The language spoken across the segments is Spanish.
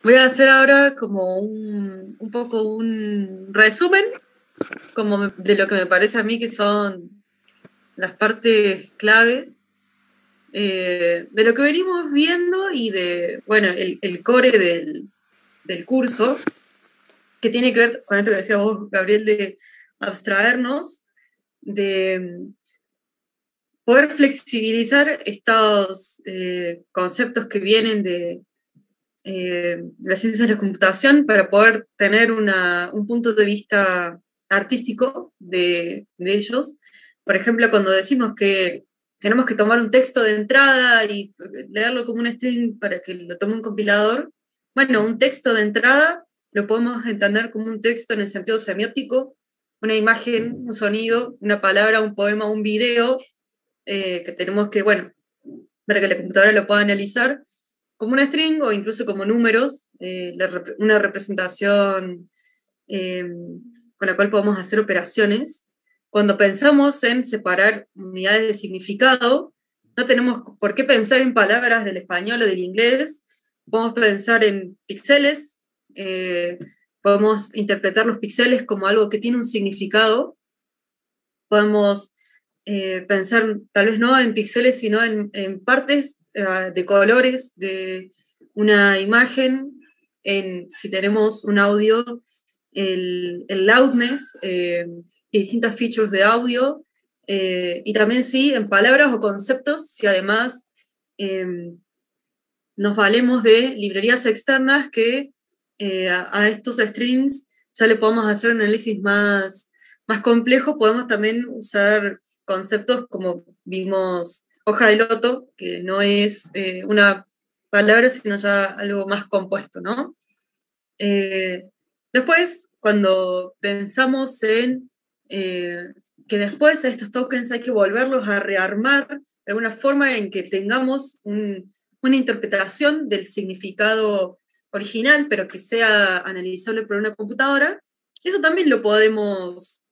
Voy a hacer ahora como un poco un resumen como de lo que me parece a mí que son las partes claves de lo que venimos viendo y de, bueno, el core del curso, que tiene que ver con esto que decía vos, Gabriel, de abstraernos, de poder flexibilizar estos conceptos que vienen de las ciencias de la computación para poder tener un punto de vista artístico de ellos. Por ejemplo, cuando decimos que tenemos que tomar un texto de entrada y leerlo como un string para que lo tome un compilador, bueno, un texto de entrada lo podemos entender como un texto en el sentido semiótico, una imagen, un sonido, una palabra, un poema, un video, que tenemos que, bueno, para que la computadora lo pueda analizar, como un string o incluso como números, una representación con la cual podemos hacer operaciones. Cuando pensamos en separar unidades de significado, no tenemos por qué pensar en palabras del español o del inglés, podemos pensar en píxeles, podemos interpretar los píxeles como algo que tiene un significado, podemos pensar tal vez no en píxeles, sino en partes de colores de una imagen, si tenemos un audio, el loudness, y distintas features de audio, y también sí en palabras o conceptos, si además nos valemos de librerías externas que a estos strings ya le podemos hacer un análisis más complejo, podemos también usar conceptos como vimos hoja de loto, que no es una palabra, sino ya algo más compuesto, ¿no? Después, cuando pensamos en que después a estos tokens hay que volverlos a rearmar de alguna forma en que tengamos una interpretación del significado original, pero que sea analizable por una computadora, eso también lo podemos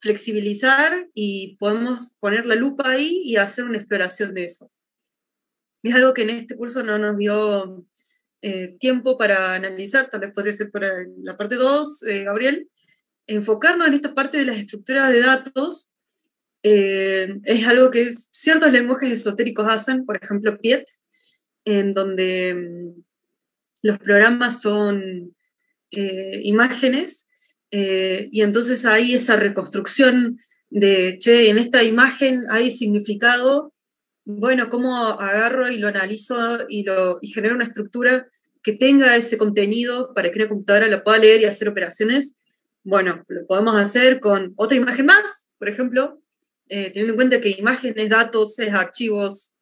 flexibilizar y podemos poner la lupa ahí y hacer una exploración de eso. Es algo que en este curso no nos dio tiempo para analizar, tal vez podría ser para la parte 2, Gabriel, enfocarnos en esta parte de las estructuras de datos. Es algo que ciertos lenguajes esotéricos hacen, por ejemplo Piet, en donde los programas son imágenes, y entonces hay esa reconstrucción de, che, en esta imagen hay significado, bueno, ¿cómo agarro y lo analizo y genero una estructura que tenga ese contenido para que una computadora lo pueda leer y hacer operaciones? Bueno, lo podemos hacer con otra imagen más, por ejemplo, teniendo en cuenta que imágenes, datos, archivos,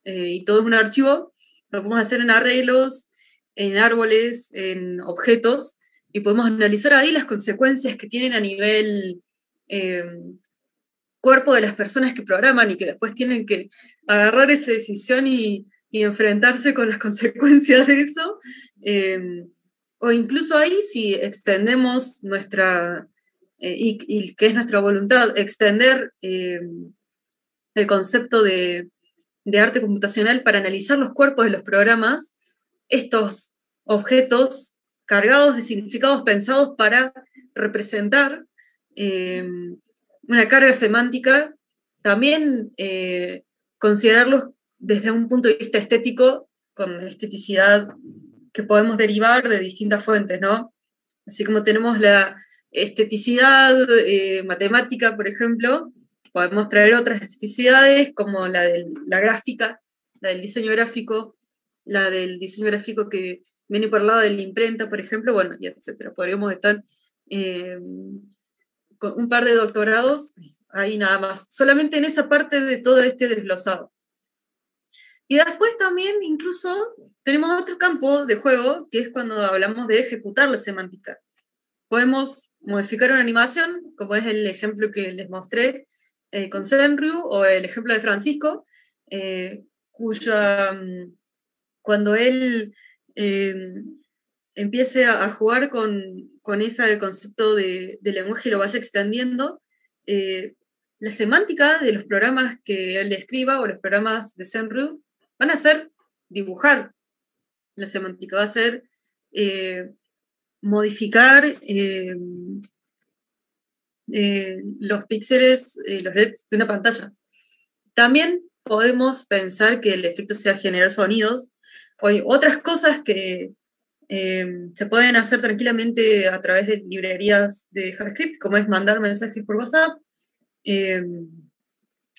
y todo es un archivo, lo podemos hacer en arreglos, en árboles, en objetos, y podemos analizar ahí las consecuencias que tienen a nivel cuerpo de las personas que programan y que después tienen que agarrar esa decisión y enfrentarse con las consecuencias de eso. O incluso ahí, si extendemos nuestra, y que es nuestra voluntad, extender el concepto de arte computacional para analizar los cuerpos de los programas, estos objetos cargados de significados pensados para representar una carga semántica, también considerarlos desde un punto de vista estético, con esteticidad que podemos derivar de distintas fuentes, ¿no? Así como tenemos la esteticidad matemática, por ejemplo, podemos traer otras esteticidades como la de la gráfica, la del diseño gráfico, la del diseño gráfico que viene por el lado de la imprenta, por ejemplo, bueno, y etcétera. Podríamos estar con un par de doctorados ahí nada más, solamente en esa parte de todo este desglosado. Y después también incluso tenemos otro campo de juego, que es cuando hablamos de ejecutar la semántica. Podemos modificar una animación, como es el ejemplo que les mostré con Senryu, o el ejemplo de Francisco, cuando él empiece a jugar con ese concepto de lenguaje y lo vaya extendiendo, la semántica de los programas que él escriba o los programas de Senryu van a ser dibujar la semántica, va a ser modificar los píxeles, los LEDs de una pantalla. También podemos pensar que el efecto sea generar sonidos. Hay otras cosas que se pueden hacer tranquilamente a través de librerías de JavaScript, como es mandar mensajes por WhatsApp,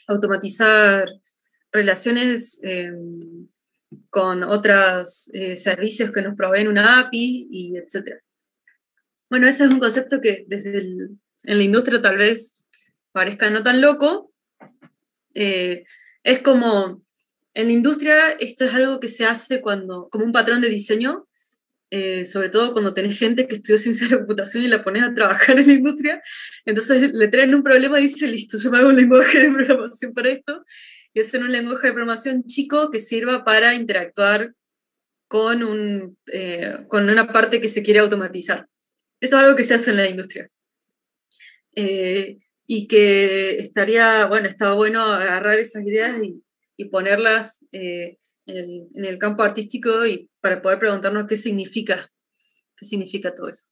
automatizar relaciones con otros servicios que nos proveen una API, y etc. Bueno, ese es un concepto que en la industria tal vez parezca no tan loco. Es como, en la industria esto es algo que se hace como un patrón de diseño, sobre todo cuando tenés gente que estudió ciencia de la computación y la pones a trabajar en la industria, entonces le traen un problema y dice, listo, yo me hago un lenguaje de programación para esto, y hacen un lenguaje de programación chico que sirva para interactuar con una parte que se quiere automatizar. Eso es algo que se hace en la industria. Y que estaba bueno agarrar esas ideas y ponerlas en el campo artístico, y para poder preguntarnos qué significa todo eso.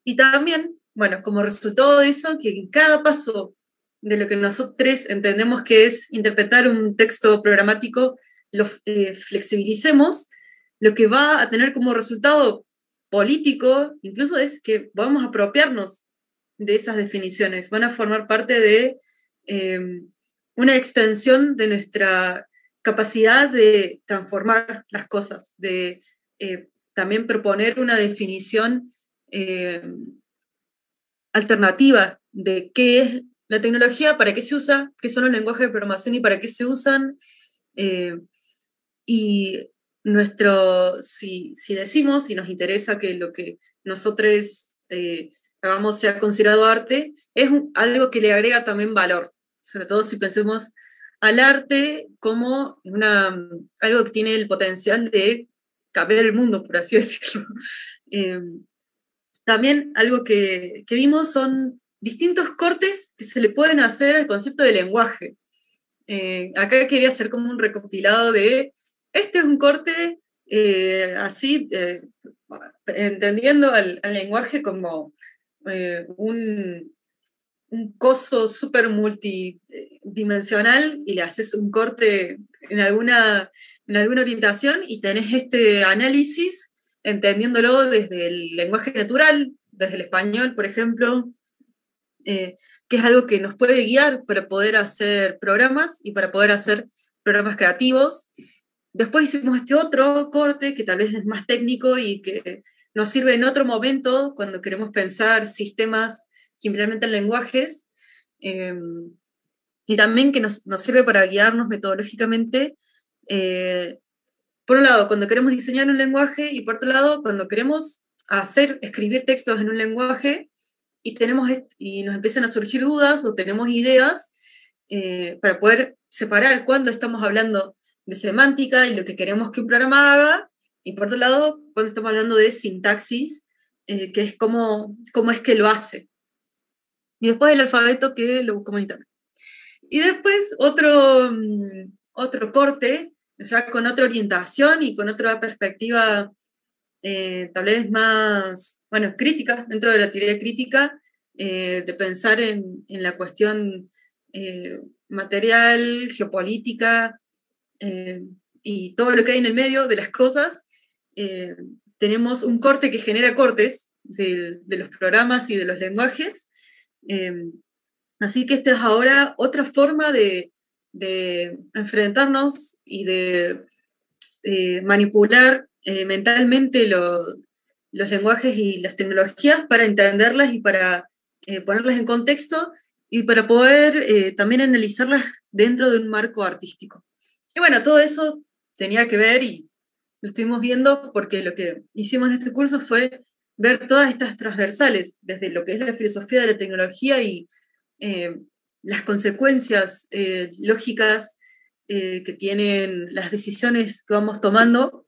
Y también, bueno, como resultado de eso, que en cada paso de lo que nosotros entendemos que es interpretar un texto programático, lo flexibilicemos, lo que va a tener como resultado político, incluso, es que vamos a apropiarnos de esas definiciones, van a formar parte de una extensión de nuestra capacidad de transformar las cosas, de también proponer una definición alternativa de qué es la tecnología, para qué se usa, qué son los lenguajes de programación y para qué se usan. Y si decimos, y nos interesa que lo que nosotros hagamos sea considerado arte, es algo que le agrega también valor, sobre todo si pensemos al arte como algo que tiene el potencial de cambiar el mundo, por así decirlo. También algo que vimos son distintos cortes que se le pueden hacer al concepto de lenguaje. Acá quería hacer como un recopilado de, este es un corte así, entendiendo al lenguaje como un coso súper multidimensional, y le haces un corte en alguna orientación y tenés este análisis entendiéndolo desde el lenguaje natural, desde el español, por ejemplo, que es algo que nos puede guiar para poder hacer programas y para poder hacer programas creativos. Después hicimos este otro corte que tal vez es más técnico y que nos sirve en otro momento cuando queremos pensar sistemas que implementan lenguajes, y también que nos sirve para guiarnos metodológicamente, por un lado, cuando queremos diseñar un lenguaje, y por otro lado, cuando queremos escribir textos en un lenguaje, y nos empiezan a surgir dudas o tenemos ideas, para poder separar cuándo estamos hablando de semántica y lo que queremos que un programa haga, y por otro lado, cuando estamos hablando de sintaxis, que es cómo es que lo hace. Y después el alfabeto que lo busca internet. Y después otro corte, ya con otra orientación y con otra perspectiva tal vez más, crítica, dentro de la teoría crítica, de pensar en la cuestión material, geopolítica, y todo lo que hay en el medio de las cosas. Tenemos un corte que genera cortes de los programas y de los lenguajes. Así que esta es ahora otra forma de enfrentarnos y de manipular mentalmente los lenguajes y las tecnologías para entenderlas y para ponerlas en contexto, y para poder también analizarlas dentro de un marco artístico. Y bueno, todo eso tenía que ver, y lo estuvimos viendo porque lo que hicimos en este curso fue ver todas estas transversales, desde lo que es la filosofía de la tecnología y las consecuencias lógicas que tienen las decisiones que vamos tomando,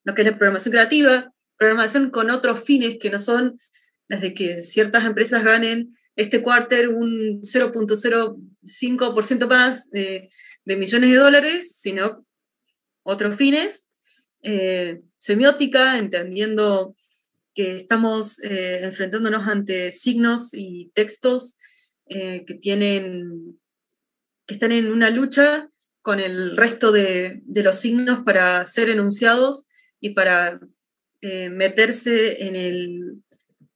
lo que es la programación creativa, programación con otros fines que no son las de que ciertas empresas ganen este quarter un 0.05% más de millones de dólares, sino otros fines. semiótica, entendiendo que estamos enfrentándonos ante signos y textos que están en una lucha con el resto de los signos para ser enunciados y para meterse en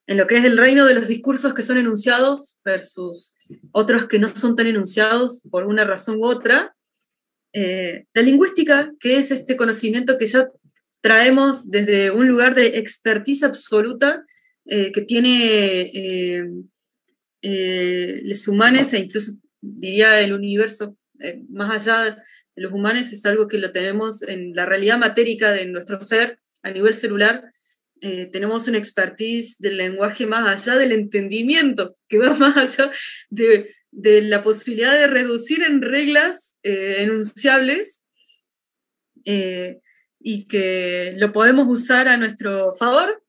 lo que es el reino de los discursos que son enunciados versus otros que no son tan enunciados por una razón u otra. La lingüística, que es este conocimiento que ya traemos desde un lugar de expertise absoluta que tiene los humanos e incluso diría el universo, más allá de los humanos, es algo que lo tenemos en la realidad matérica de nuestro ser a nivel celular. Tenemos una expertise del lenguaje más allá del entendimiento, que va más allá de la posibilidad de reducir en reglas enunciables y que lo podemos usar a nuestro favor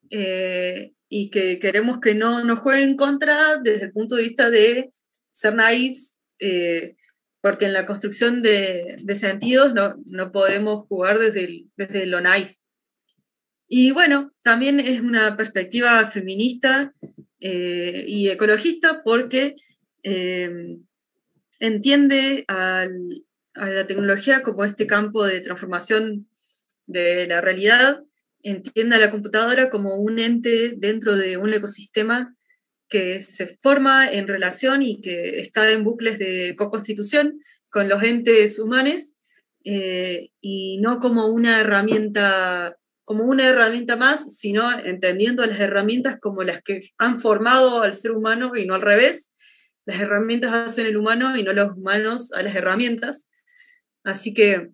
y que queremos que no nos juegue en contra desde el punto de vista de ser naives, porque en la construcción de sentidos no podemos jugar desde lo naif. Y bueno, también es una perspectiva feminista y ecologista porque entiende a la tecnología como este campo de transformación de la realidad, entiende a la computadora como un ente dentro de un ecosistema que se forma en relación y que está en bucles de co-constitución con los entes humanos y no como una herramienta más, sino entendiendo las herramientas como las que han formado al ser humano y no al revés. Las herramientas hacen el humano y no los humanos a las herramientas. Así que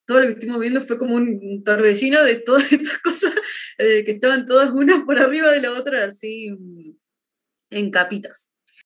todo lo que estuvimos viendo fue como un torbellino de todas estas cosas que estaban todas unas por arriba de la otra, así en capitas.